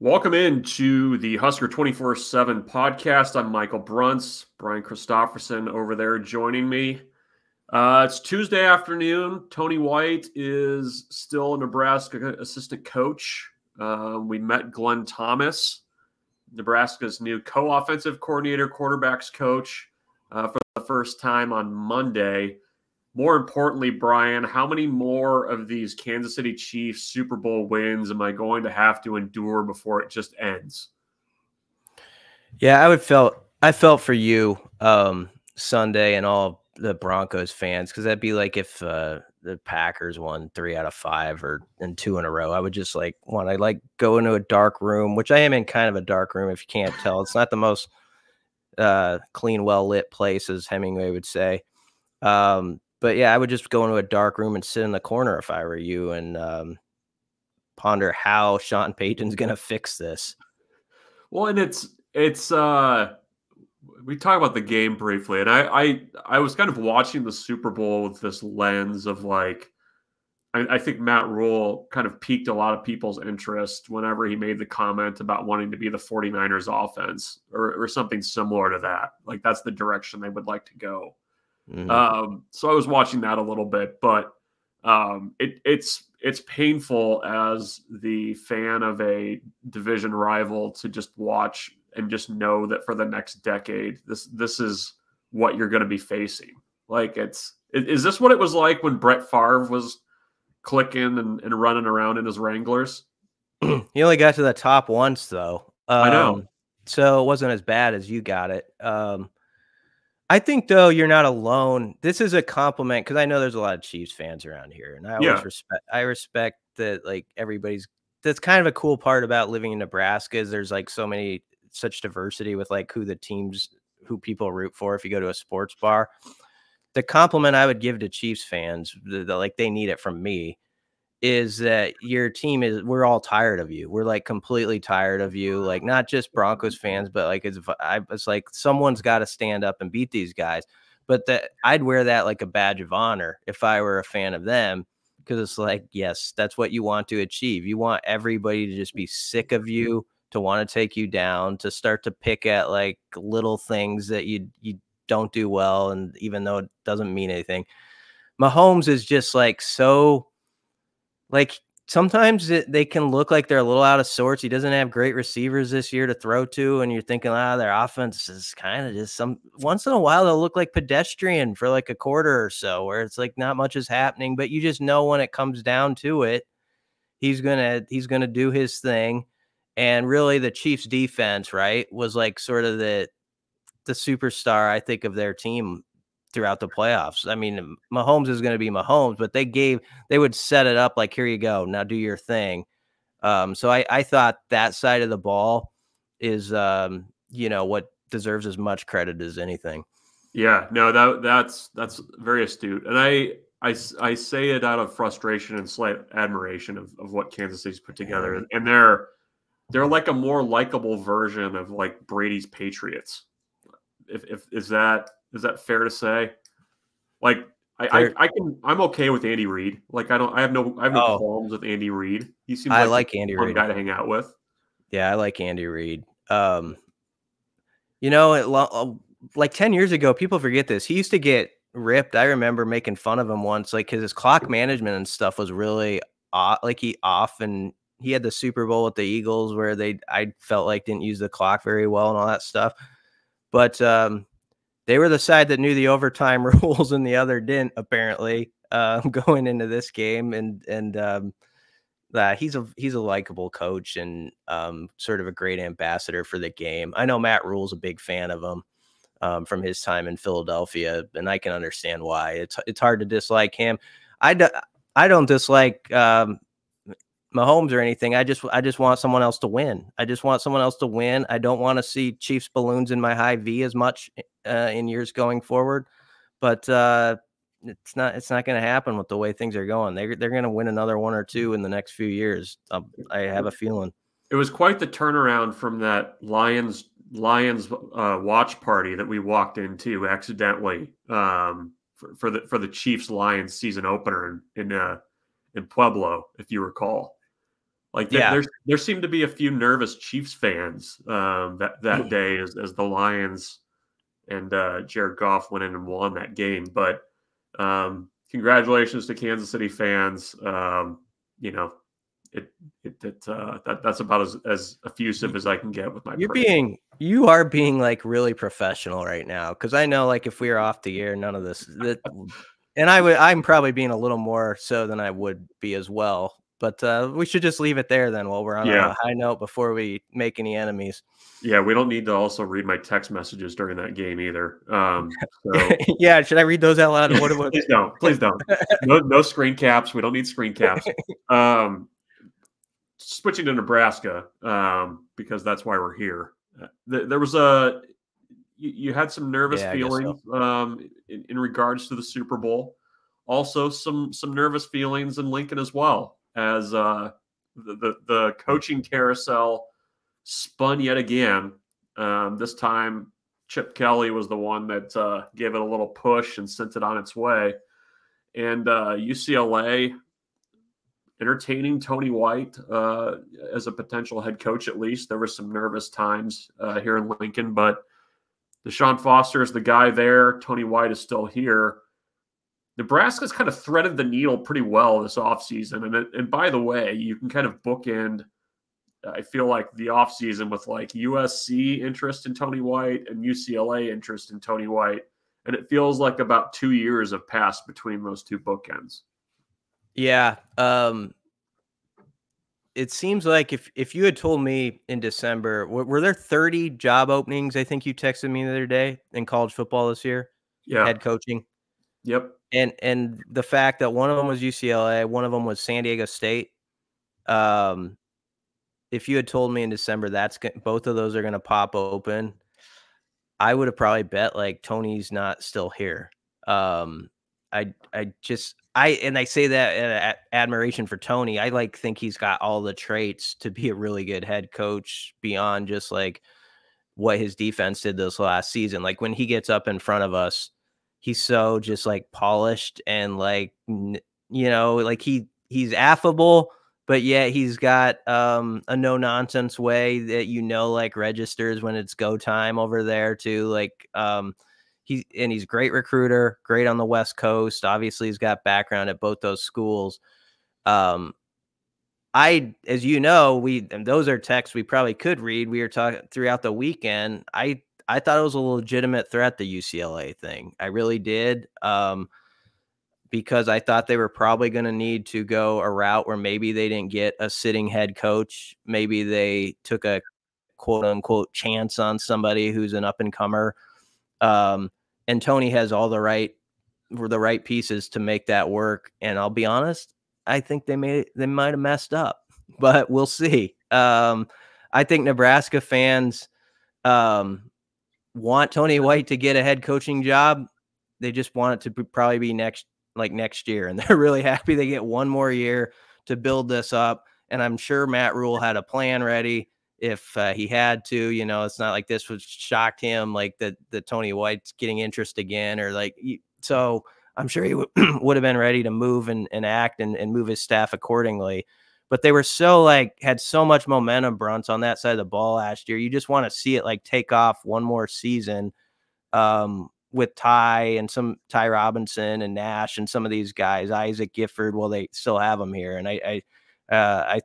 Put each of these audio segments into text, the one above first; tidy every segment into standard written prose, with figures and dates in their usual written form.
Welcome into the Husker247 Podcast. I'm Michael Bruntz, Brian Christopherson over there joining me. It's Tuesday afternoon. Tony White is still a Nebraska assistant coach. We met Glenn Thomas, Nebraska's new co-offensive coordinator, quarterbacks coach, for the first time on Monday. More importantly, Brian, how many more of these Kansas City Chiefs Super Bowl wins am I going to have to endure before it just ends? Yeah, I felt for you Sunday and all the Broncos fans, because that'd be like if the Packers won 3 out of 5 and 2 in a row. I would just want to go into a dark room, which I am in kind of a dark room if you can't tell. It's not the most clean, well lit place, as Hemingway would say. But yeah, I would just go into a dark room and sit in the corner if I were you and ponder how Sean Payton's going to fix this. Well, and it's we talk about the game briefly, and I was kind of watching the Super Bowl with this lens of I think Matt Rule kind of piqued a lot of people's interest whenever he made the comment about wanting to be the 49ers offense or something similar to that. Like that's the direction they would like to go. Mm-hmm. So I was watching that a little bit, but it's painful as the fan of a division rival to just watch and just know that for the next decade, this is what you're going to be facing. Is this what it was like when Brett Favre was clicking and running around in his Wranglers? He only got to the top once, though. I know. So it wasn't as bad as you got it. I think, though, you're not alone. This is a compliment because I know there's a lot of Chiefs fans around here, and I respect that. Everybody's. That's kind of a cool part about living in Nebraska is there's such diversity with who people root for. If you go to a sports bar, the compliment I would give to Chiefs fans, they need it from me, is that your team we're all tired of you. We're completely tired of you. Not just Broncos fans, but it's like someone's got to stand up and beat these guys. But I'd wear that like a badge of honor if I were a fan of them, because it's yes, that's what you want to achieve. You want everybody to just be sick of you, to want to take you down, to start to pick at little things that you don't do well, and even though it doesn't mean anything. Mahomes is just so. Sometimes they can look like they're a little out of sorts. He doesn't have great receivers this year to throw to, and you're thinking, their offense is kind of just once in a while they'll look like pedestrian for a quarter or so, where it's not much is happening, but you just know when it comes down to it, he's gonna do his thing. And really, the Chiefs' defense, right, was sort of the superstar, I think, of their team throughout the playoffs. I mean, Mahomes is going to be Mahomes, but they would set it up here you go, now do your thing. So I thought that side of the ball is, what deserves as much credit as anything. Yeah, no, that's very astute. And I say it out of frustration and slight admiration of what Kansas City's put together. And they're like a more likable version of Brady's Patriots. Is that fair to say? I'm okay with Andy Reid. I have no qualms with Andy Reid. He seems like Andy Reid, Reid, guy to hang out with. Yeah, I like Andy Reid. 10 years ago, people forget this. He used to get ripped. I remember making fun of him once, because his clock management and stuff was really off, and he had the Super Bowl with the Eagles where I felt didn't use the clock very well and all that stuff. But they were the side that knew the overtime rules and the other didn't, apparently, going into this game. And he's a likable coach and sort of a great ambassador for the game. I know Matt Rule's a big fan of him from his time in Philadelphia, and I can understand why. It's hard to dislike him. I don't dislike Mahomes or anything. I just want someone else to win. I don't want to see Chiefs balloons in my high V as much in years going forward, but it's not going to happen with the way things are going. They're going to win another 1 or 2 in the next few years. I have a feeling. It was quite the turnaround from that Lions watch party that we walked into accidentally for the Chiefs Lions season opener in Pueblo, if you recall. Like Yeah. there seemed to be a few nervous Chiefs fans that day as the Lions and Jared Goff went in and won that game. But congratulations to Kansas City fans. You know, that's about as effusive as I can get with my praise. You are being like really professional right now, because I know like if we were off the air, none of this and I'm probably being a little more so than I would be as well. But we should just leave it there then while we're on a high note before we make any enemies. Yeah, we don't need to also read my text messages during that game either. So yeah, should I read those out loud? Please don't. No screen caps. We don't need screen caps. Switching to Nebraska, because that's why we're here. There was you had some nervous feelings in regards to the Super Bowl. Also, some nervous feelings in Lincoln as well, as the coaching carousel spun yet again. This time, Chip Kelly was the one that gave it a little push and sent it on its way. And UCLA entertaining Tony White as a potential head coach, at least. There were some nervous times here in Lincoln, but Deshaun Foster is the guy there. Tony White is still here. Nebraska's kind of threaded the needle pretty well this offseason. And by the way, you can kind of bookend, I feel like, the offseason with like USC interest in Tony White and UCLA interest in Tony White. And it feels like about 2 years have passed between those two bookends. Yeah. It seems like if you had told me in December, were there 30 job openings? I think you texted me the other day in college football this year. Yeah. Head coaching. Yep. And the fact that one of them was UCLA, one of them was San Diego State. If you had told me in December both of those are going to pop open, I would have probably bet like Tony's not still here. And I say that in admiration for Tony. I like think he's got all the traits to be a really good head coach beyond just like what his defense did this last season. Like when he gets up in front of us, he's so just like polished and like, like he's affable, but yet he's got a no nonsense way that, like registers when it's go time over there too. Like he's a great recruiter, great on the West Coast. Obviously he's got background at both those schools. As you know, and those are texts we probably could read. We were talking throughout the weekend. I thought it was a legitimate threat, the UCLA thing. I really did. Because I thought they were probably going to need to go a route where maybe they didn't get a sitting head coach. Maybe they took a quote unquote chance on somebody who's an up and comer. And Tony has all the right pieces to make that work. And I'll be honest, I think they might have messed up, but we'll see. I think Nebraska fans want Tony White to get a head coaching job. They just want it to probably be next year. And they're really happy they get one more year to build this up. And I'm sure Matt Rule had a plan ready if he had to. It's not like this was shocked him, like that Tony White's getting interest again, or like, so I'm sure he would have been ready to move and act and move his staff accordingly. But they were had so much momentum, Bruntz, on that side of the ball last year. You just want to see it take off one more season with Ty Robinson and Nash and some of these guys, Isaac Gifford. Well, they still have them here. And I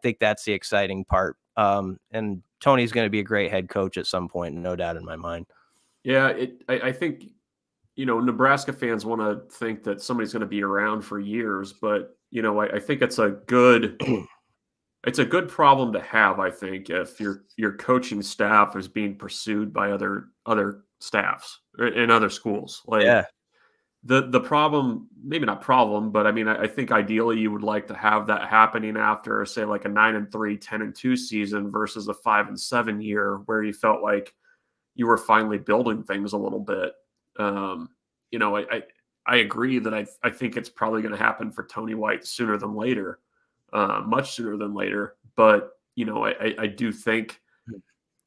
think that's the exciting part. And Tony's going to be a great head coach at some point, no doubt in my mind. Yeah, I think, Nebraska fans want to think that somebody's going to be around for years, but, I think it's a good problem to have, I think, if your coaching staff is being pursued by other staffs in other schools. The problem, maybe not problem, but I think ideally you would like to have that happening after, say, like a 9-3, 10-2 season versus a 5-7 year where you felt like you were finally building things a little bit. I agree that I think it's probably going to happen for Tony White sooner than later, much sooner than later. But, I do think,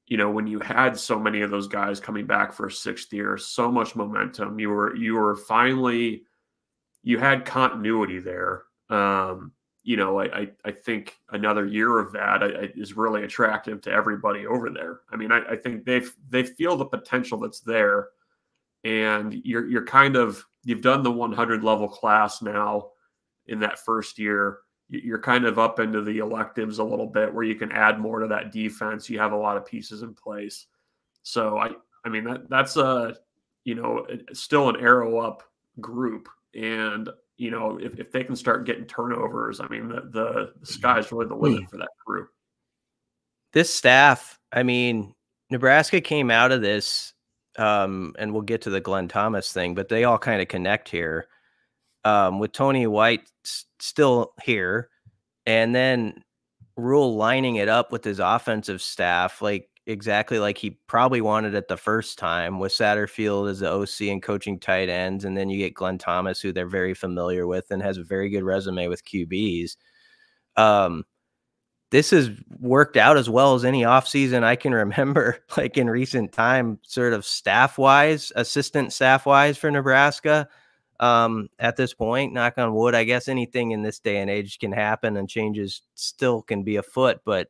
when you had so many of those guys coming back for a sixth year, so much momentum, you were finally, you had continuity there. I think another year of that is really attractive to everybody over there. I mean, I think they feel the potential that's there, and you've done the 100 level class now in that first year. You're kind of up into the electives a little bit where you can add more to that defense. You have a lot of pieces in place. So I mean, that's still an arrow up group. And, if they can start getting turnovers, I mean, the sky's really the limit for that group. This staff, I mean, Nebraska came out of this, and we'll get to the Glenn Thomas thing, but they all kind of connect here. With Tony White still here, and then Rule lining it up with his offensive staff, like exactly like he probably wanted it the first time, with Satterfield as the OC and coaching tight ends. And then you get Glenn Thomas, who they're very familiar with and has a very good resume with QBs. This has worked out as well as any offseason I can remember, like in recent time, sort of assistant staff wise for Nebraska. At this point, knock on wood, I guess anything in this day and age can happen and changes still can be afoot, but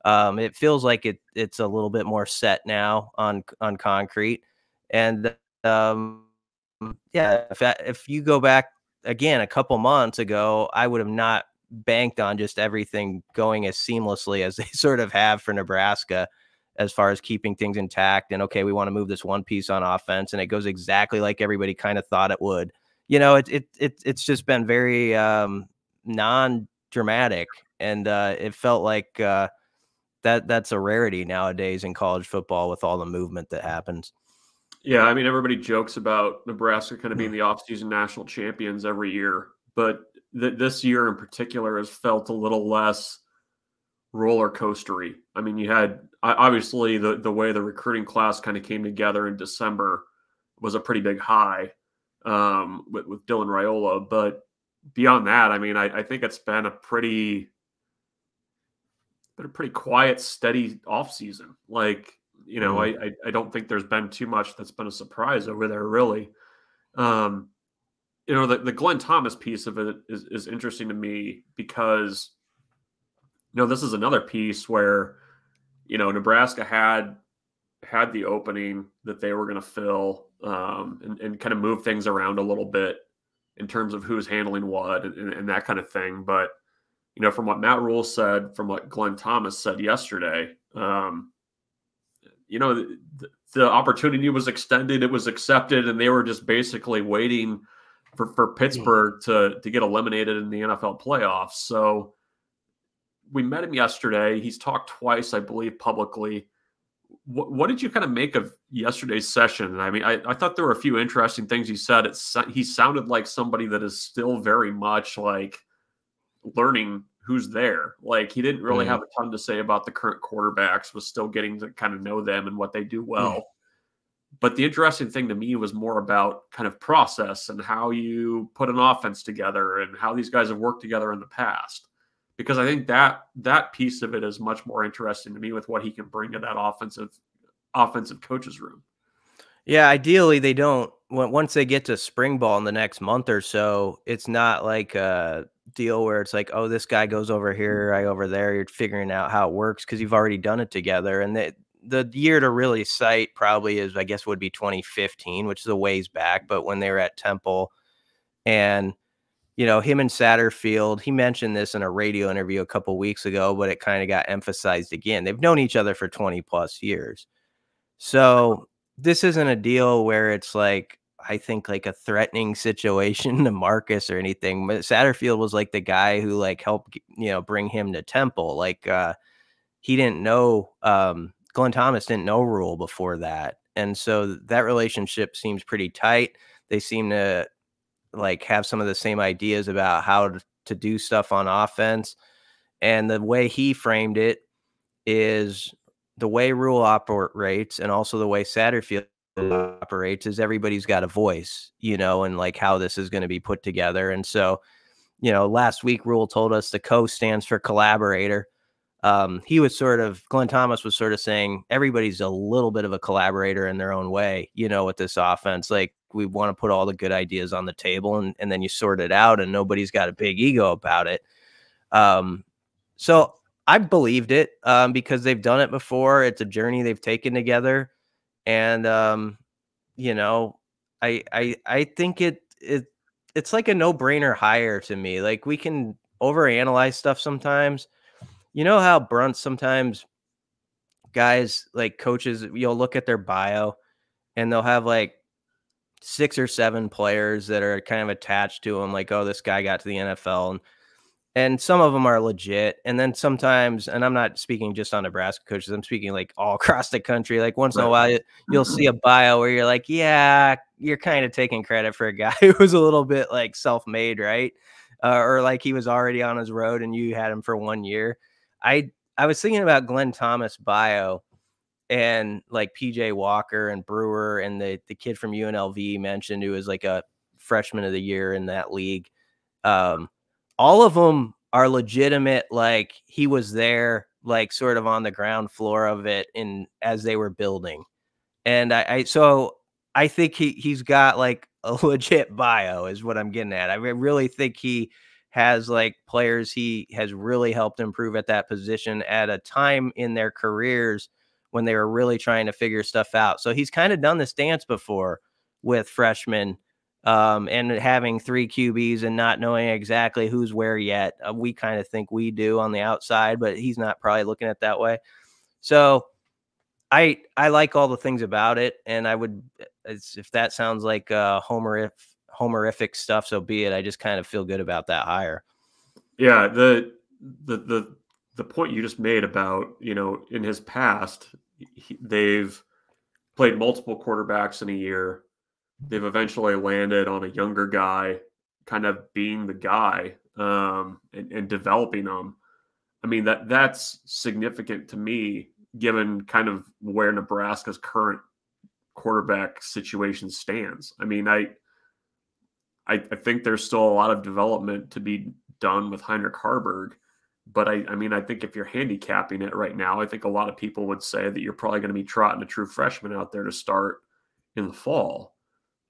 it feels like it's a little bit more set now on concrete. And if you go back again a couple months ago, I would have not banked on just everything going as seamlessly as they sort of have for Nebraska, as far as keeping things intact. And okay, we want to move this one piece on offense, and it goes exactly like everybody kind of thought it would. It's just been very non-dramatic, and it felt like that's a rarity nowadays in college football with all the movement that happens. Yeah, I mean, everybody jokes about Nebraska kind of being the offseason national champions every year, but this year in particular has felt a little less roller coastery. I mean, you had obviously the way the recruiting class kind of came together in December was a pretty big high with Dylan Raiola, but beyond that, I mean, I think it's been a pretty quiet, steady offseason. Like, I don't think there's been too much that's been a surprise over there, really. The Glenn Thomas piece of it is interesting to me because, this is another piece where, Nebraska had the opening that they were going to fill and kind of move things around a little bit in terms of who's handling what and that kind of thing. But, from what Matt Rule said, from what Glenn Thomas said yesterday, the opportunity was extended, it was accepted, and they were just basically waiting for Pittsburgh to get eliminated in the NFL playoffs. So we met him yesterday. He's talked twice, I believe, publicly. What did you kind of make of yesterday's session? I mean, I thought there were a few interesting things he said. He sounded like somebody that is still very much like learning who's there. Like, he didn't really have a ton to say about the current quarterbacks, was still getting to kind of know them and what they do well. But the interesting thing to me was more about kind of process and how you put an offense together and how these guys have worked together in the past. Because I think that piece of it is much more interesting to me with what he can bring to that offensive coach's room. Yeah, ideally they don't. Once they get to spring ball in the next month or so, it's not like a deal where it's like, oh, this guy goes over here, I over there. You're figuring out how it works because you've already done it together. And the year to really cite probably is, I guess, would be 2015, which is a ways back. But when they were at Temple, and him and Satterfield, he mentioned this in a radio interview a couple of weeks ago, but it kind of got emphasized again. They've known each other for 20 plus years. So this isn't a deal where it's like, I think, like a threatening situation to Marcus or anything. But Satterfield was like the guy who like helped, bring him to Temple. Like he didn't know, Glenn Thomas didn't know Rule before that. And so that relationship seems pretty tight. They seem to like have some of the same ideas about how to do stuff on offense. And the way he framed it is the way Rule operates, and also the way Satterfield operates, is everybody's got a voice, and like how this is going to be put together. And so, last week Rule told us the CO stands for collaborator. Glenn Thomas was sort of saying everybody's a little bit of a collaborator in their own way, with this offense. Like, we want to put all the good ideas on the table and then you sort it out, and nobody's got a big ego about it. So I believed it because they've done it before. It's a journey they've taken together. And, you know, I think it's like a no-brainer hire to me. Like, we can overanalyze stuff sometimes. You know how Bruntz sometimes guys, like coaches, you'll look at their bio and they'll have like 6 or 7 players that are kind of attached to him, like, oh, this guy got to the NFL, and some of them are legit. And then sometimes, and I'm not speaking just on Nebraska coaches, I'm speaking like all across the country. Like, once in a while, you'll see a bio where you're like, yeah, you're kind of taking credit for a guy who was a little bit like self-made, right? Or like he was already on his road and you had him for 1 year. I was thinking about Glenn Thomas' bio, and like PJ Walker and Brewer and the kid from UNLV mentioned, who was like a freshman of the year in that league. All of them are legitimate. Like, he was there, like sort of on the ground floor of it as they were building. And so I think he's got like a legit bio is what I'm getting at. I really think he has like players he has really helped improve at that position at a time in their careers when they were really trying to figure stuff out. So he's kind of done this dance before with freshmen and having 3 QBs and not knowing exactly who's where yet. We kind of think we do on the outside, but he's not probably looking at it that way. So I like all the things about it, and I would, if that sounds like homerific stuff, so be it. I just kind of feel good about that hire. Yeah, the point you just made about, you know, in his past, they've played multiple quarterbacks in a year. They've eventually landed on a younger guy, kind of being the guy and developing them. I mean, that's significant to me, given kind of where Nebraska's current quarterback situation stands. I mean, I think there's still a lot of development to be done with Heinrich Haarberg, but I mean, I think if you're handicapping it right now, I think a lot of people would say that you're probably going to be trotting a true freshman out there to start in the fall.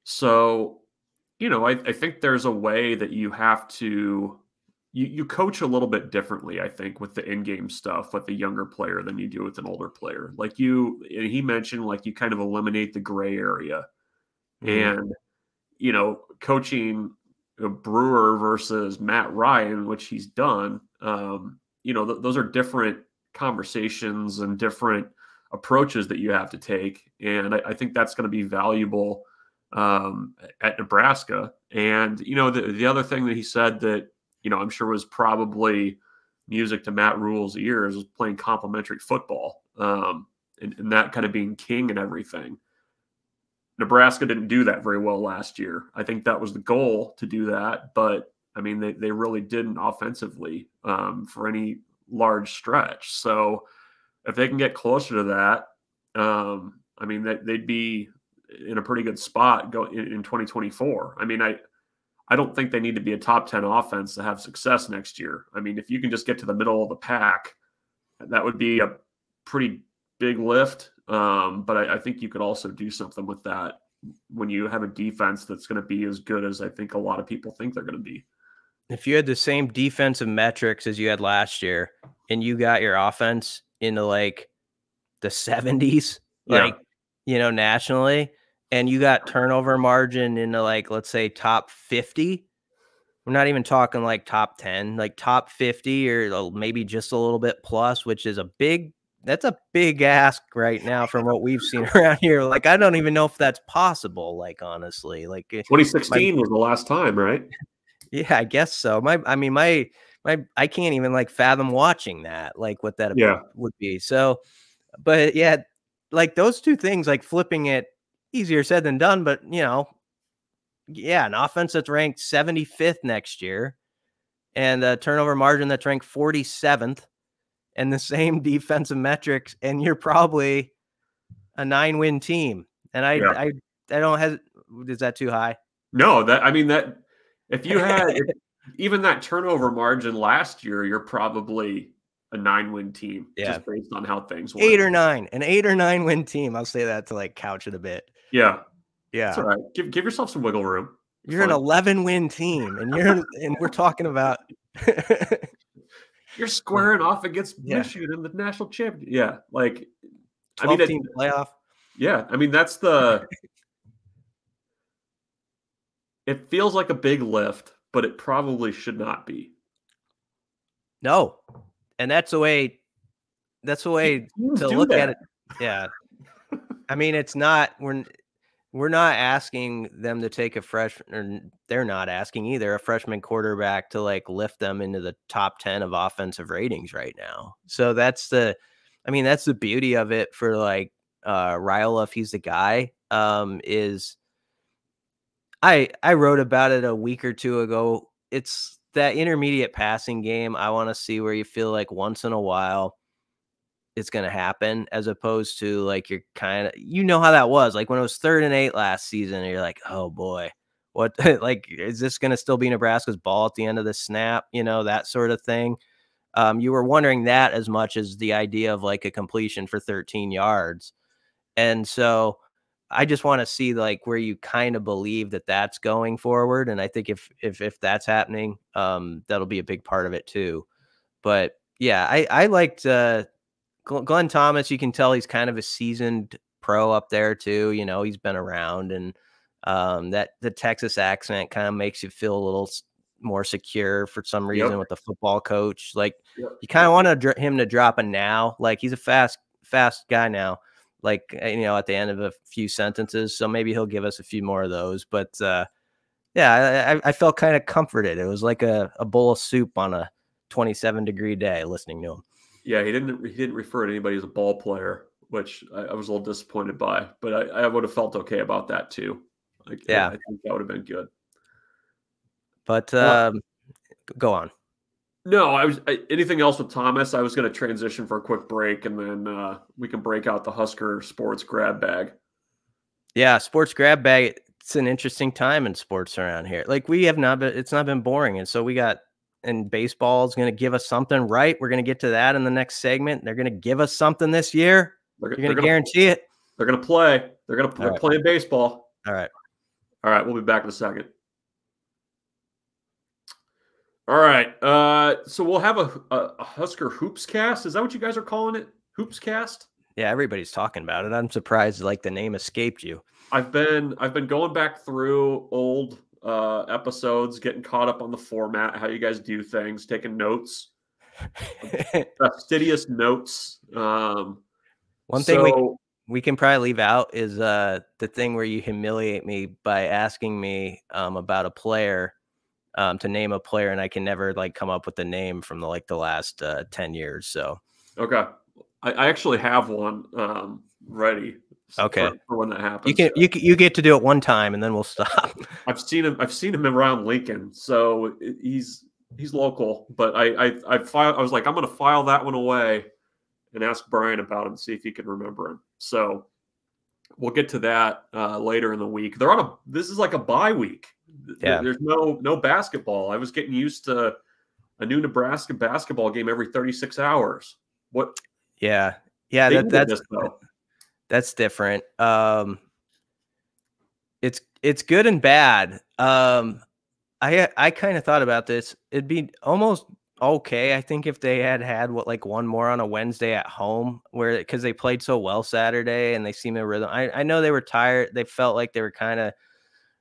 So, you know, I think there's a way that you have to you coach a little bit differently, I think, with the in-game stuff with a younger player than you do with an older player. Like he mentioned, like, you kind of eliminate the gray area. Mm-hmm. And, you know, coaching Brewer versus Matt Ryan, which he's done, you know, those are different conversations and different approaches that you have to take. And I think that's going to be valuable at Nebraska. And, you know, the other thing that he said that, you know, I'm sure was probably music to Matt Rule's ears was playing complementary football and that kind of being king and everything. Nebraska didn't do that very well last year. I think that was the goal, to do that. But, I mean, they really didn't offensively for any large stretch. So if they can get closer to that, I mean, they'd be in a pretty good spot in 2024. I mean, I don't think they need to be a top 10 offense to have success next year. I mean, if you can just get to the middle of the pack, that would be a pretty big lift. But I think you could also do something with that when you have a defense that's going to be as good as I think a lot of people think they're going to be. If you had the same defensive metrics as you had last year and you got your offense into like the 70s, like, you know, nationally, and you got turnover margin into like, let's say top 50, we're not even talking like top 10, like top 50 or maybe just a little bit plus, which is that's a big ask right now from what we've seen around here. Like, I don't even know if that's possible. Like, honestly, like 2016 was the last time, right? Yeah, I guess so. I can't even like fathom watching that, like what that would be. So, but yeah, like those two things, like flipping it, easier said than done, but you know, yeah, an offense that's ranked 75th next year and a turnover margin that's ranked 47th and the same defensive metrics, and you're probably a 9-win team. And I don't have, is that too high? No, that if you had even that turnover margin last year, you're probably a 9-win team, just based on how things went. 8 or 9, an 8 or 9 win team. I'll say that to like couch it a bit. Yeah. That's all right. Give yourself some wiggle room. You're an 11-win team, and we're talking about You're squaring off against Yeah. Michigan in the national championship. Yeah, like 12-team playoff. Yeah, I mean that's the. It feels like a big lift, but it probably should not be. No, and that's the way Teams to do look at that. it. Yeah, I mean, it's not we're not asking them to take a freshman, or they're not asking either, a freshman quarterback to like lift them into the top 10 of offensive ratings right now. So that's the beauty of it for like Ryle, if he's the guy. Is I wrote about it a week or two ago. It's that intermediate passing game. I want to see where you feel like once in a while it's going to happen, as opposed to like you're kind of, how that was like when it was 3rd and 8 last season. And you're like, oh boy, what like is this going to still be Nebraska's ball at the end of the snap? That sort of thing. You were wondering that as much as the idea of like a completion for 13 yards. And so I just want to see like where you kind of believe that that's going forward. And I think if that's happening, that'll be a big part of it too. But yeah, I liked Glenn Thomas. You can tell he's kind of a seasoned pro up there too. He's been around, and that the Texas accent kind of makes you feel a little more secure for some reason with the football coach. Like you kind of want him to drop a now. Like he's a fast guy now. Like, at the end of a few sentences. So maybe he'll give us a few more of those. But yeah, I felt kind of comforted. It was like a bowl of soup on a 27-degree day listening to him. Yeah, he didn't refer to anybody as a ball player, which I was a little disappointed by. But I would have felt okay about that too. Like, yeah, I think that would have been good. But go on. No, anything else with Thomas? I was going to transition for a quick break, and then we can break out the Husker sports grab bag. Yeah, sports grab bag. It's an interesting time in sports around here. Like it's not been boring. And so and baseball is going to give us something, right? We're going to get to that in the next segment. They're going to give us something this year. You're going to guarantee it. They're going to play. They're playing baseball. All right. We'll be back in a second. All right. So we'll have a Husker Hoops cast. Is that what you guys are calling it? Hoops cast? Yeah, everybody's talking about it. I'm surprised like the name escaped you. I've been going back through old episodes, getting caught up on the format, how you guys do things, taking notes, fastidious notes. One thing we can probably leave out is the thing where you humiliate me by asking me about a player. To name a player, and I can never like come up with the name from the last 10 years. So okay, I actually have one ready. Okay, for when that happens, you get to do it one time, and then we'll stop. I've seen him around Lincoln, so he's local. But I was like, I'm going to file that one away and ask Brian about him, see if he can remember him. So we'll get to that later in the week. This is like a bye week. Yeah. There's no basketball. I was getting used to a new Nebraska basketball game every 36 hours. What? Yeah. That's different. It's good and bad. I kind of thought about this. It'd be almost okay, I think, if they had one more on a Wednesday at home, because they played so well Saturday and they seemed in rhythm. I know they were tired. They felt like they were kind of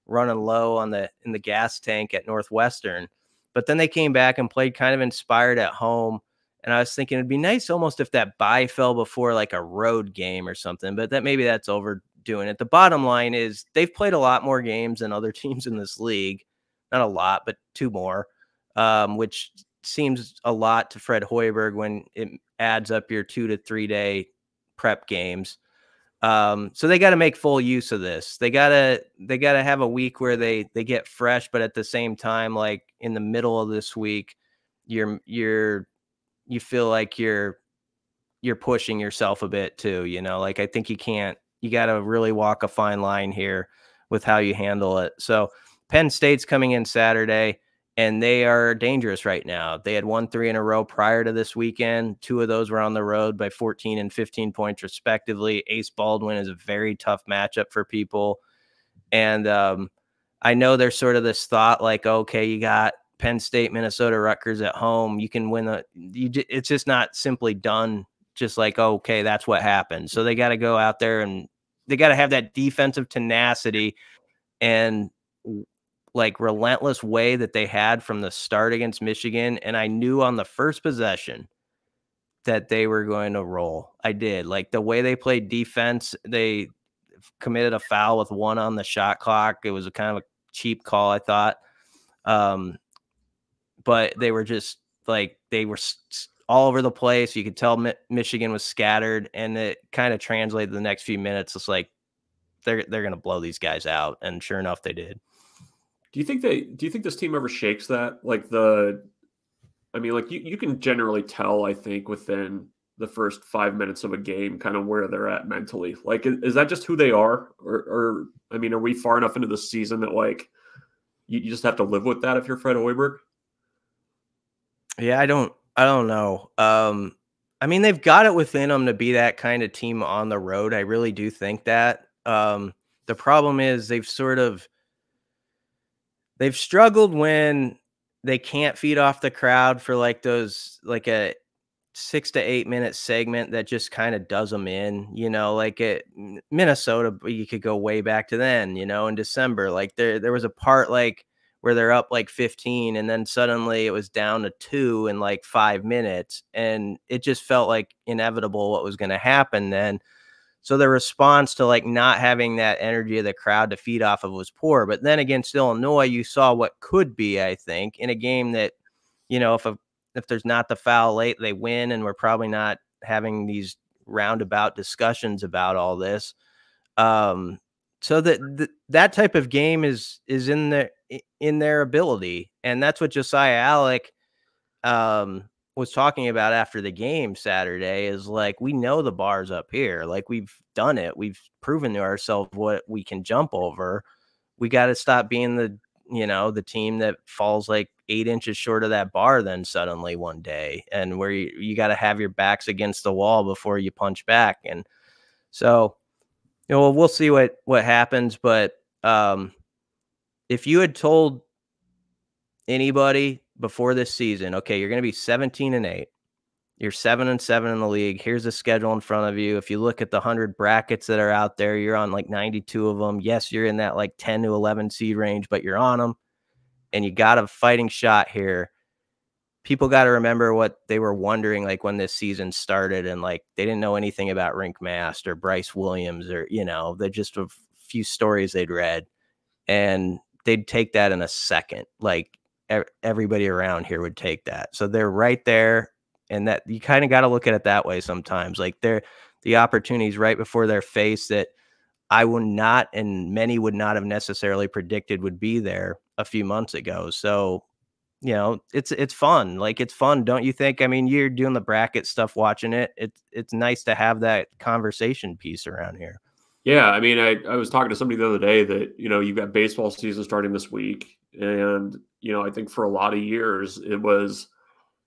running low in the gas tank at Northwestern, but then they came back and played kind of inspired at home. And I was thinking it'd be nice almost if that bye fell before like a road game or something, but maybe that's overdoing it. The bottom line is they've played a lot more games than other teams in this league. Not a lot, but 2 more, which seems a lot to Fred Hoiberg when it adds up your 2 to 3 day prep games. So they got to make full use of this. They gotta have a week where they get fresh, but at the same time, like in the middle of this week, you feel like you're pushing yourself a bit too, like I think you got to really walk a fine line here with how you handle it. So Penn State's coming in Saturday, and they are dangerous right now. They had won 3 in a row prior to this weekend. 2 of those were on the road by 14 and 15 points respectively. Ace Baldwin is a very tough matchup for people. And I know there's sort of this thought like, okay, you got Penn State, Minnesota, Rutgers at home. You can win it's just not simply done just like, okay, that's what happened. So they got to go out there and they got to have that defensive tenacity and like relentless way that they had from the start against Michigan. And I knew on the first possession that they were going to roll. I did. Like the way they played defense, they committed a foul with 1 on the shot clock. It was a kind of a cheap call, I thought. But they were just like, they were all over the place. You could tell Michigan was scattered, and it kind of translated the next few minutes. It's like, they're going to blow these guys out. And sure enough, they did. Do you think this team ever shakes that? Like you can generally tell, I think, within the first 5 minutes of a game, kind of where they're at mentally. Like, is that just who they are? Or are we far enough into the season that like, you just have to live with that if you're Fred Hoiberg? Yeah, I don't know. They've got it within them to be that kind of team on the road. I really do think that. The problem is they've struggled when they can't feed off the crowd for like those, like a 6 to 8 minute segment that just kind of does them in, like at Minnesota, you could go way back to then, in December, like there was a part like where they're up like 15 and then suddenly it was down to 2 in like 5 minutes. And it just felt like inevitable what was going to happen then. So the response to like not having that energy of the crowd to feed off of was poor. But then against Illinois, you saw what could be, I think, in a game that, if there's not the foul late, they win, and we're probably not having these roundabout discussions about all this. So that type of game is in their ability, and that's what Josiah Alec was talking about after the game Saturday. Is like, we know the bar's up here, like we've done it, we've proven to ourselves what we can jump over. We got to stop being the team that falls like 8 inches short of that bar then suddenly one day, and where you got to have your backs against the wall before you punch back. And so, we'll see what happens. But if you had told anybody before this season, okay, you're going to be 17-8, you're 7-7 in the league, here's the schedule in front of you. If you look at the 100 brackets that are out there, you're on like 92 of them. Yes, you're in that like 10 to 11 seed range, but you're on them, and you got a fighting shot here. People got to remember what they were wondering, like when this season started, and like they didn't know anything about Rink Mast or Bryce Williams, or they're just a few stories they'd read, and they'd take that in a second. Like everybody around here would take that. So they're right there, and that you kind of got to look at it that way sometimes. Like the opportunities right before their face that I would not, and many would not have necessarily predicted would be there a few months ago. So, it's fun. Like, it's fun, don't you think? I mean, you're doing the bracket stuff, watching it. It's nice to have that conversation piece around here. Yeah, I mean, I was talking to somebody the other day that, you've got baseball season starting this week. And, I think for a lot of years, it was,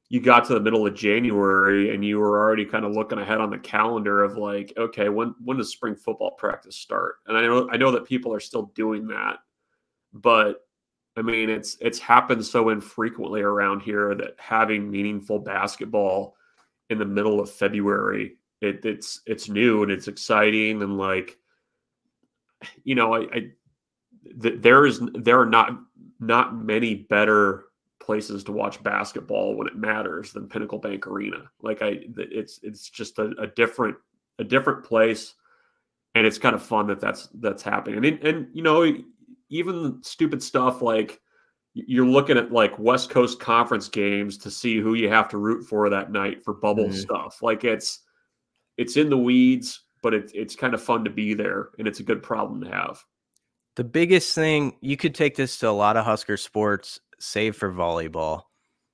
you got to the middle of January and you were already kind of looking ahead on the calendar of like, okay, when does spring football practice start? And I know that people are still doing that, but I mean, it's happened so infrequently around here that having meaningful basketball in the middle of February, it's new and it's exciting. And like, there are not many better places to watch basketball when it matters than Pinnacle Bank Arena. Like it's just a different place, and it's kind of fun that's happening. And even stupid stuff like you're looking at like West Coast Conference games to see who you have to root for that night for bubble stuff. Like it's in the weeds, but it's kind of fun to be there, and it's a good problem to have. The biggest thing, you could take this to a lot of Husker sports, save for volleyball.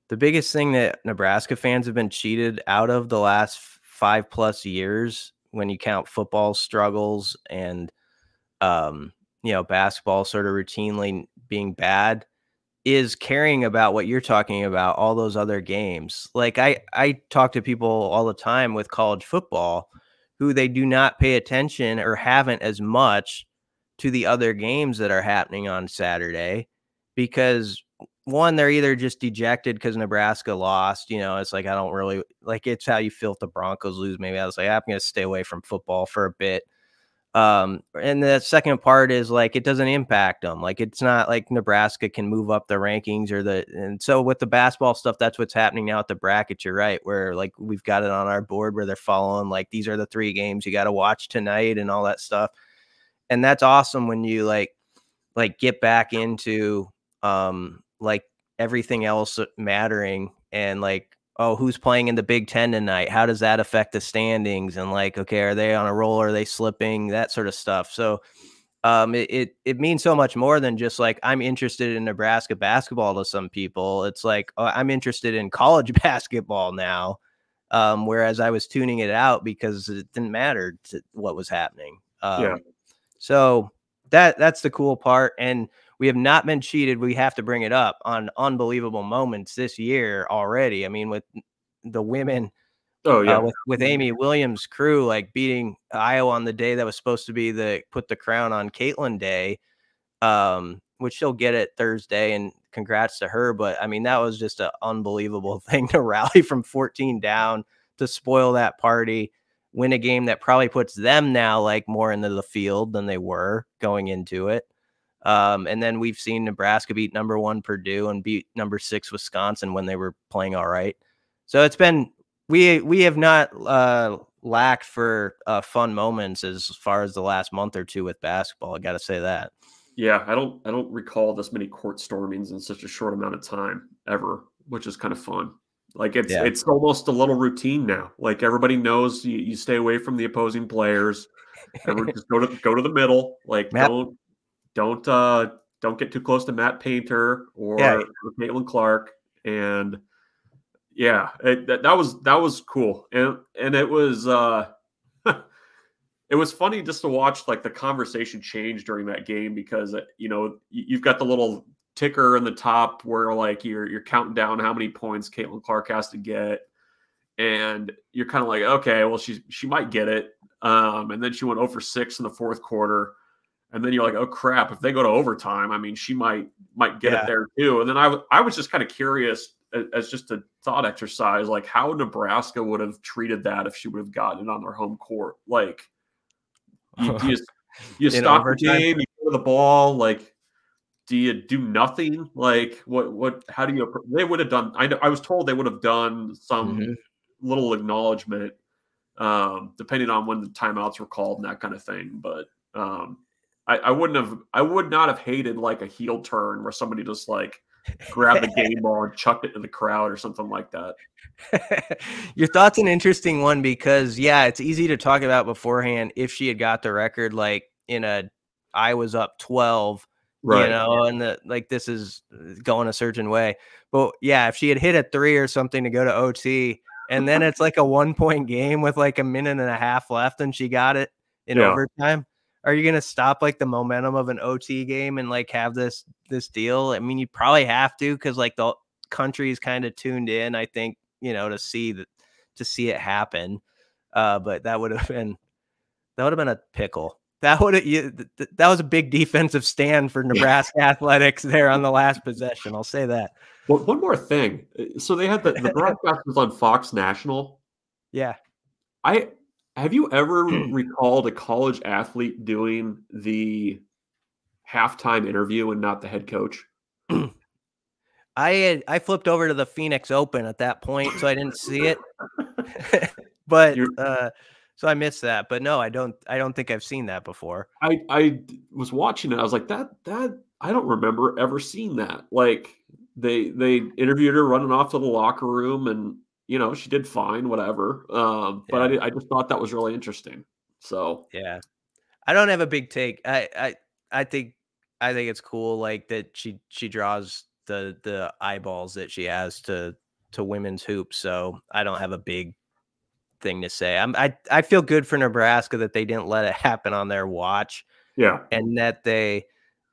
The biggest thing that Nebraska fans have been cheated out of the last 5+ years, when you count football struggles and basketball sort of routinely being bad, is caring about what you're talking about, all those other games. Like I talk to people all the time with college football who they do not pay attention or haven't as much to the other games that are happening on Saturday, because one, they're either just dejected because Nebraska lost. It's like, I don't really like, it's how you feel if the Broncos lose. Maybe I was like, I'm going to stay away from football for a bit. And the second part is like, it doesn't impact them. Like, it's not like Nebraska can move up the rankings and so with the basketball stuff, that's what's happening now at the bracket. You're right. Where like, we've got it on our board where they're following, like, these are the 3 games you got to watch tonight and all that stuff. And that's awesome when you like get back into, like everything else mattering and like, oh, who's playing in the Big Ten tonight? How does that affect the standings? And like, okay, are they on a roll? Are they slipping? That sort of stuff. So it means so much more than just like, I'm interested in Nebraska basketball to some people. It's like, oh, I'm interested in college basketball now. Whereas I was tuning it out because it didn't matter to what was happening. So that's the cool part. And we have not been cheated. We have to bring it up on unbelievable moments this year already. I mean, with the women, with Amy Williams' crew, like beating Iowa on the day that was supposed to be put the crown on Caitlin Day, which she'll get it Thursday, and congrats to her. But I mean, that was just an unbelievable thing to rally from 14 down to spoil that party, win a game that probably puts them now like more into the field than they were going into it. And then we've seen Nebraska beat number 1 Purdue and beat number 6 Wisconsin when they were playing all right. So it's been, we have not lacked for fun moments as far as the last month or two with basketball. I got to say that. Yeah, I don't recall this many court stormings in such a short amount of time ever, which is kind of fun. Like it's almost a little routine now. Like everybody knows you stay away from the opposing players. Everyone just go to the middle. Like don't get too close to Matt Painter or Caitlin Clark. And that was cool. And it was it was funny just to watch like the conversation change during that game because you've got the little ticker in the top where like you're counting down how many points Caitlin Clark has to get, and you're kind of like, okay, well she might get it. And then she went 0 for 6 in the fourth quarter. And then you're like, oh crap, if they go to overtime, I mean, she might get it there too. And then I was just kind of curious as just a thought exercise, like how Nebraska would have treated that if she would have gotten it on their home court. Like, you stop the game, you go to the ball, like, do you do nothing? Like, how do you? They would have done. I was told they would have done some little acknowledgement, depending on when the timeouts were called and that kind of thing. But I would not have hated like a heel turn where somebody just like grabbed the game ball and chucked it to the crowd or something like that. Your thought's an interesting one because it's easy to talk about beforehand if she had got the record like I was up 12, right? And like this is going a certain way. But if she had hit a 3 or something to go to OT, and then it's like a 1-point game with like a minute and a half left, and she got it in overtime. Are you going to stop like the momentum of an OT game and like have this deal? I mean, you probably have to, because like the country is kind of tuned in, I think, to see it happen. But that would have been a pickle. That was a big defensive stand for Nebraska athletics there on the last possession. I'll say that. Well, one more thing. So they had the broadcast was on Fox National. Yeah. Have you ever recalled a college athlete doing the halftime interview and not the head coach? I flipped over to the Phoenix Open at that point, so I didn't see it. But so I missed that. But no, I don't think I've seen that before. I was watching it. I was like, that I don't remember ever seeing that. Like they interviewed her running off to the locker room, and she did fine, whatever. But I just thought that was really interesting. So I don't have a big take. I think it's cool, like that she draws the eyeballs that she has to women's hoops. So I don't have a big thing to say. I feel good for Nebraska that they didn't let it happen on their watch. Yeah, and that they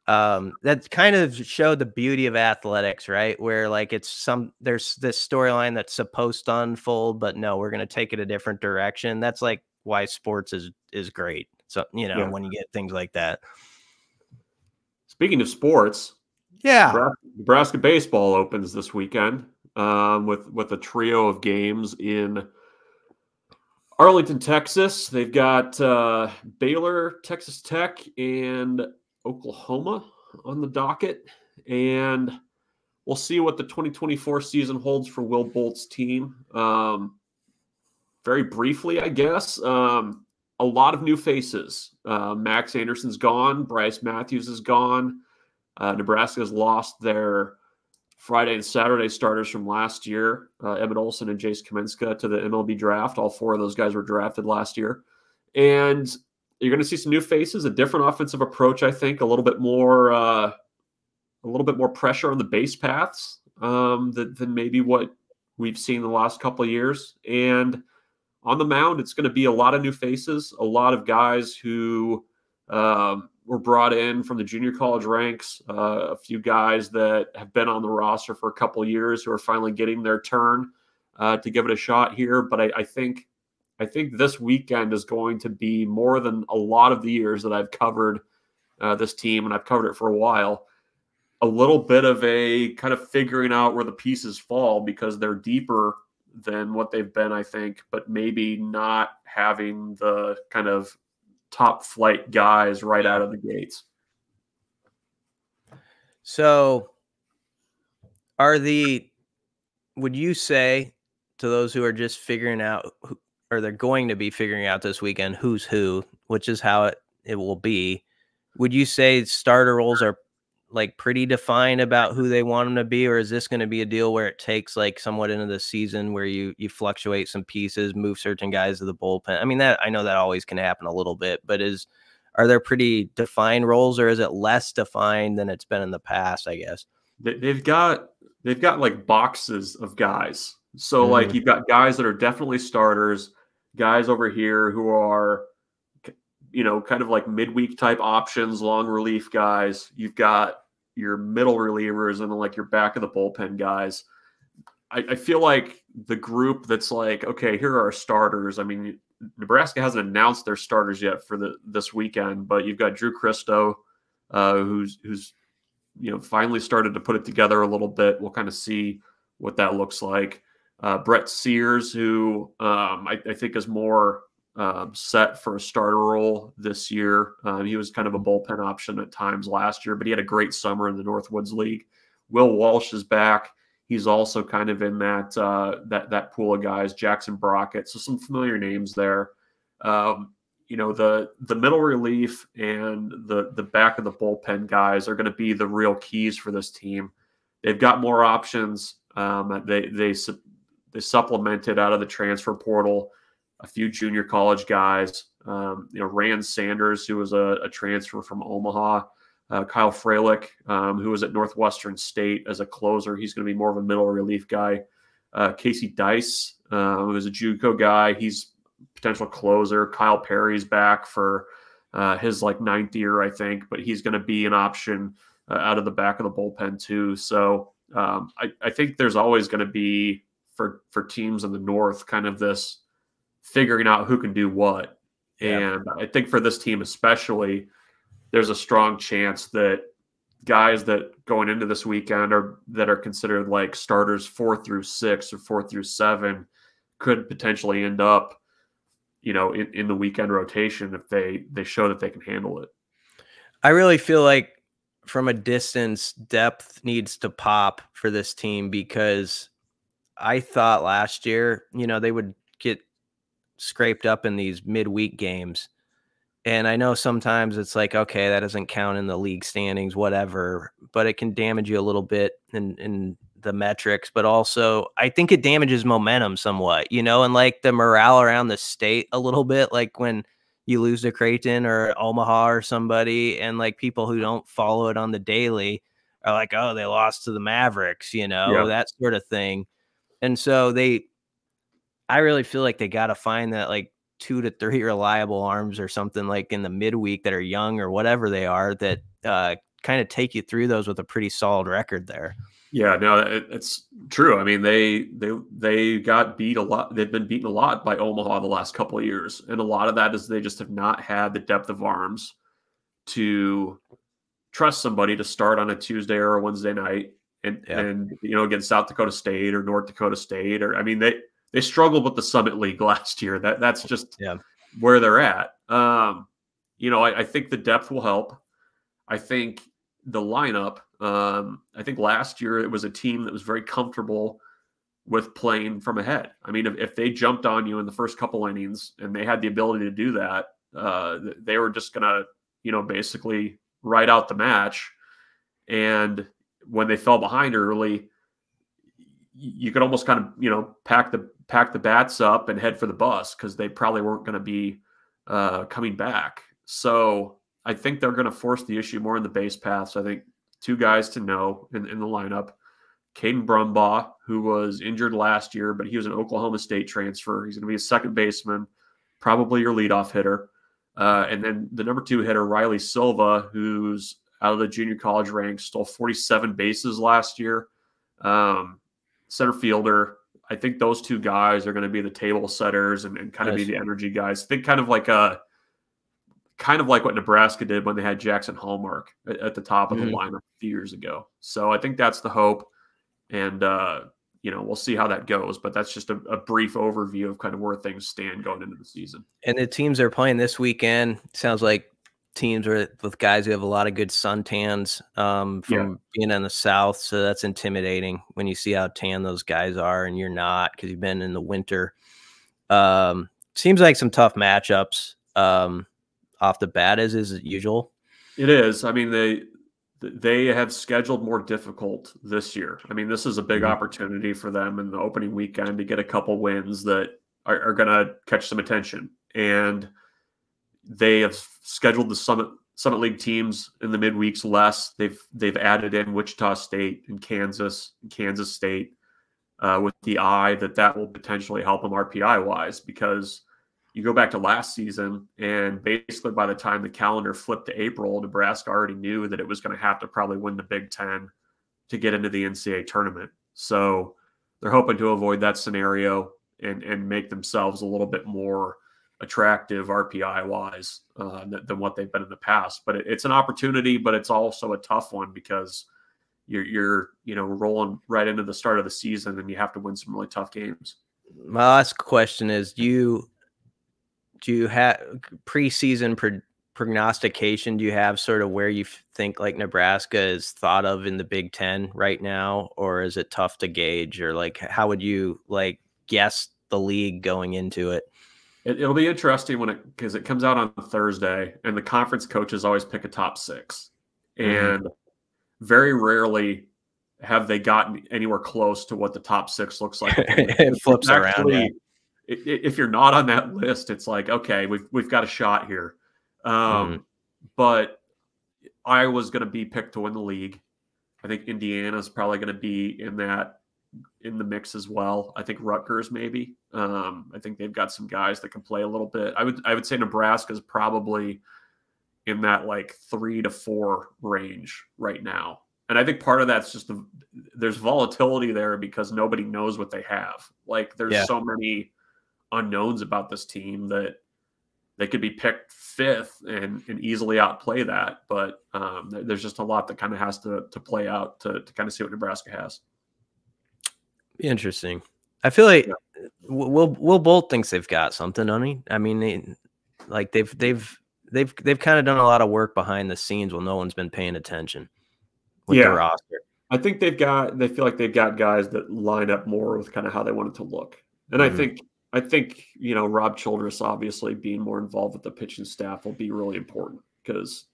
that kind of showed the beauty of athletics, right? Where like there's this storyline that's supposed to unfold, but no, we're going to take it a different direction. That's like why sports is great. So, when you get things like that. Speaking of sports, Yeah. Nebraska baseball opens this weekend with a trio of games in Arlington, Texas. They've got Baylor, Texas Tech, and Oklahoma on the docket. And we'll see what the 2024 season holds for Will Bolt's team. Very briefly, I guess. A lot of new faces. Max Anderson's gone. Bryce Matthews is gone. Nebraska has lost their Friday and Saturday starters from last year, Emmett Olson and Jace Kaminska, to the MLB draft. All four of those guys were drafted last year. And you're going to see some new faces, a different offensive approach, I think, a little bit more pressure on the base paths than maybe what we've seen the last couple of years. And on the mound, it's going to be a lot of new faces, a lot of guys who were brought in from the junior college ranks, a few guys that have been on the roster for a couple of years who are finally getting their turn to give it a shot here. But I think this weekend is going to be more than a lot of the years that I've covered this team, and I've covered it for a while, a little bit of a kind of figuring out where the pieces fall, because they're deeper than what they've been, I think, but maybe not having the kind of top flight guys right out of the gates. So would you say to those who are just figuring out, or they're going to be figuring out this weekend who's who, which is how it will be, would you say starter roles are like pretty defined about who they want them to be? Or is this going to be a deal where it takes like somewhat into the season where you fluctuate some pieces, move certain guys to the bullpen? I mean, that I know that always can happen a little bit, but are there pretty defined roles, or is it less defined than it's been in the past, I guess? They've got like boxes of guys. So like you've got guys that are definitely starters, guys over here who are, kind of like midweek type options, long relief guys. You've got your middle relievers and then like your back of the bullpen guys. I feel like the group that's like, okay, here are our starters. I mean, Nebraska hasn't announced their starters yet for this weekend, but you've got Drew Christo, who's finally started to put it together a little bit. We'll kind of see what that looks like. Brett Sears, who I think is more set for a starter role this year. He was kind of a bullpen option at times last year, but he had a great summer in the Northwoods League. Will Walsh is back. He's also kind of in that pool of guys. Jackson Brockett, so some familiar names there. The middle relief and the back of the bullpen guys are going to be the real keys for this team. They've got more options. They supplemented out of the transfer portal a few junior college guys. Rand Sanders, who was a transfer from Omaha. Kyle Freilich, who was at Northwestern State as a closer. He's going to be more of a middle relief guy. Casey Dice, who is a JUCO guy. He's a potential closer. Kyle Perry's back for his like 9th year, I think, but he's going to be an option out of the back of the bullpen too. So I think there's always going to be for teams in the North kind of this figuring out who can do what. Yeah. And I think for this team especially, there's a strong chance that guys that going into this weekend that are considered like starters 4 through 6 or 4 through 7 could potentially end up, in the weekend rotation if they show that they can handle it. I really feel like from a distance, depth needs to pop for this team, because I thought last year, they would get scraped up in these midweek games. And I know sometimes it's like, okay, that doesn't count in the league standings, whatever, but it can damage you a little bit in the metrics. But also, I think it damages momentum somewhat, and like the morale around the state a little bit, like when you lose to Creighton or Omaha or somebody, and like people who don't follow it on the daily are like, oh, they lost to the Mavericks, that sort of thing. And so I really feel like they got to find that like 2 to 3 reliable arms or something like in the midweek that are young or whatever they are that kind of take you through those with a pretty solid record there. Yeah, no, it's true. I mean, they got beat a lot. They've been beaten a lot by Omaha the last couple of years. And a lot of that is they just have not had the depth of arms to trust somebody to start on a Tuesday or a Wednesday night and against South Dakota State or North Dakota State, or I mean they struggled with the Summit League last year. That's just where they're at. I think the depth will help. I think the lineup. I think last year it was a team that was very comfortable with playing from ahead. I mean, if they jumped on you in the first couple innings and they had the ability to do that, they were just gonna basically ride out the match. And when they fell behind early, you could almost kind of pack the bats up and head for the bus because they probably weren't going to be coming back. So I think they're going to force the issue more in the base paths. I think two guys to know in the lineup: Caden Brumbaugh, who was injured last year, but he was an Oklahoma State transfer. He's going to be a second baseman, probably your leadoff hitter. And then the number 2 hitter, Riley Silva, who's out of the junior college ranks, stole 47 bases last year. Center fielder. I think those two guys are going to be the table setters and kind of be the energy guys. Think kind of like what Nebraska did when they had Jackson Hallmark at the top of the lineup a few years ago. So I think that's the hope. And, we'll see how that goes. But that's just a brief overview of kind of where things stand going into the season. And the teams they're playing this weekend sounds like teams with guys who have a lot of good suntans from being in the South. So that's intimidating when you see how tan those guys are and you're not because you've been in the winter. Seems like some tough matchups off the bat as usual. It is. I mean, they have scheduled more difficult this year. I mean, this is a big opportunity for them in the opening weekend to get a couple wins that are going to catch some attention. And they have scheduled the Summit League teams in the midweeks less. They've added in Wichita State and Kansas State with the eye that will potentially help them RPI wise, because you go back to last season and basically by the time the calendar flipped to April, Nebraska already knew that it was going to have to probably win the Big Ten to get into the NCAA tournament. So they're hoping to avoid that scenario and make themselves a little bit more attractive RPI wise than what they've been in the past. But it's an opportunity, but it's also a tough one because you're rolling right into the start of the season and you have to win some really tough games. My last question is, do you have preseason prognostication? Do you have sort of where you think like Nebraska is thought of in the Big Ten right now, or is it tough to gauge, or like how would you like guess the league going into it? It'll be interesting because it comes out on Thursday, and the conference coaches always pick a top 6, and very rarely have they gotten anywhere close to what the top 6 looks like. It flips around. Yeah. If you're not on that list, it's like, okay, we've got a shot here. But Iowa's going to be picked to win the league. I think Indiana's probably going to be in the mix as well. I think Rutgers maybe. I think they've got some guys that can play a little bit. I would say Nebraska's probably in that like 3 to 4 range right now. And I think part of that's just there's volatility there because nobody knows what they have. Like there's so many unknowns about this team that they could be picked 5th and easily outplay that. But there's just a lot that kind of has to play out to kind of see what Nebraska has. Interesting. I feel like Will Bolt thinks they've got something, don't he? I mean, they've kind of done a lot of work behind the scenes when no one's been paying attention with the roster. I think they feel like they've got guys that line up more with kind of how they want it to look. And I think Rob Childress obviously being more involved with the pitching staff will be really important because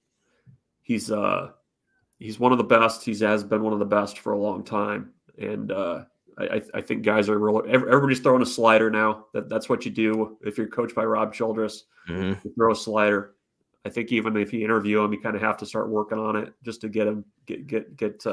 he's one of the best. He has been one of the best for a long time. And I think guys are really, everybody's throwing a slider now. That's what you do if you're coached by Rob Childress. You throw a slider. I think even if you interview him, you kind of have to start working on it just to get him get.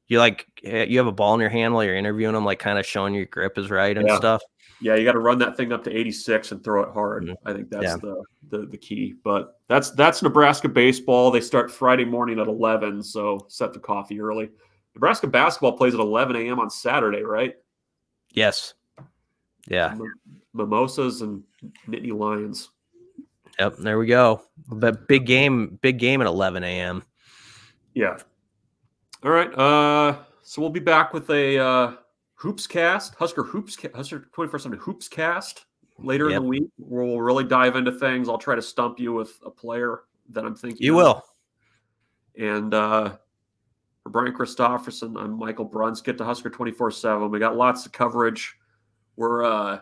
You have a ball in your hand while you're interviewing him, like kind of showing your grip is right and stuff. Yeah, you got to run that thing up to 86 and throw it hard. I think that's the key. But that's Nebraska baseball. They start Friday morning at 11, so set the coffee early. Nebraska basketball plays at 11 a.m. on Saturday, right? Yes. Yeah. Mimosas and Nittany Lions. Yep, there we go. But big game at 11 a.m. Yeah. All right. So we'll be back with a Hoops cast, Husker 247 Hoops cast later in the week. We'll really dive into things. I'll try to stump you with a player that I'm thinking You of. will. And for Brian Christopherson, I'm Michael Bruntz. Get to Husker 24/7. We got lots of coverage. We're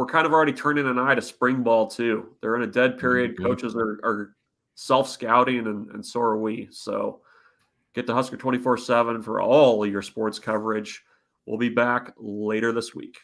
kind of already turning an eye to spring ball too. They're in a dead period. Mm-hmm. Coaches are self-scouting, and so are we. So get to Husker 24/7 for all of your sports coverage. We'll be back later this week.